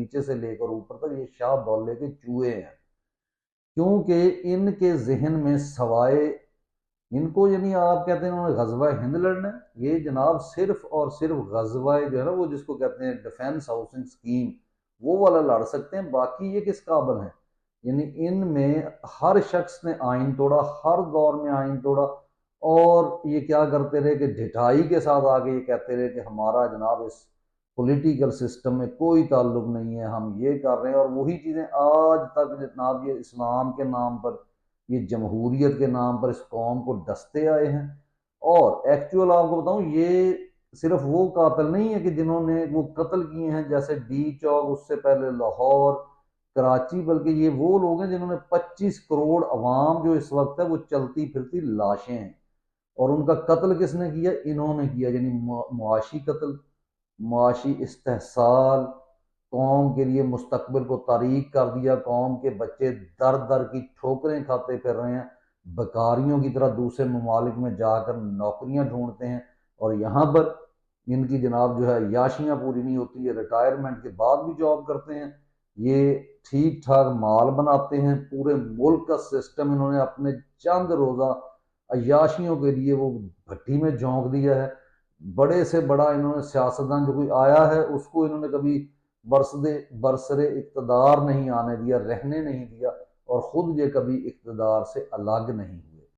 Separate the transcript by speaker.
Speaker 1: نیچے سے لے کر اوپر تک یہ شاہ دولے کے چوہے ہیں، کیونکہ ان کے ذہن میں سوائے ان کو، یعنی آپ کہتے ہیں انہوں نے غزوہ ہند لڑنا ہے، یہ جناب صرف اور صرف غزوہ جو ہے نا وہ جس کو کہتے ہیں ڈیفینس ہاؤسنگ اسکیم، وہ والا لڑ سکتے ہیں، باقی یہ کس قابل ہیں؟ یعنی ان میں ہر شخص نے آئین توڑا، ہر دور میں آئین توڑا، اور یہ کیا کرتے رہے کہ ڈھٹائی کے ساتھ آگے یہ کہتے رہے کہ ہمارا جناب اس پولیٹیکل سسٹم میں کوئی تعلق نہیں ہے، ہم یہ کر رہے ہیں، اور وہی چیزیں آج تک جناب یہ اسلام کے نام پر، یہ جمہوریت کے نام پر اس قوم کو ڈستے آئے ہیں۔ اور ایکچوئل آپ کو بتاؤں، یہ صرف وہ قاتل نہیں ہے کہ جنہوں نے وہ قتل کیے ہیں جیسے ڈی چوک، اس سے پہلے لاہور، کراچی، بلکہ یہ وہ لوگ ہیں جنہوں نے 25 کروڑ عوام جو اس وقت ہے وہ چلتی پھرتی لاشیں ہیں، اور ان کا قتل کس نے کیا؟ انہوں نے کیا، یعنی معاشی قتل، معاشی استحصال، قوم کے لیے مستقبل کو تاریک کر دیا، قوم کے بچے در در کی ٹھوکریں کھاتے پھر رہے ہیں، بیکاریوں کی طرح دوسرے ممالک میں جا کر نوکریاں ڈھونڈتے ہیں، اور یہاں پر ان کی جناب جو ہے عیاشیاں پوری نہیں ہوتی ہے، ریٹائرمنٹ کے بعد بھی جاب کرتے ہیں، یہ ٹھیک ٹھاک مال بناتے ہیں، پورے ملک کا سسٹم انہوں نے اپنے چند روزہ عیاشیوں کے لیے وہ بھٹی میں جھونک دیا ہے۔ بڑے سے بڑا انہوں نے سیاستدان جو کوئی آیا ہے اس کو انہوں نے کبھی برسر اقتدار نہیں آنے دیا، رہنے نہیں دیا، اور خود یہ کبھی اقتدار سے الگ نہیں ہوئے۔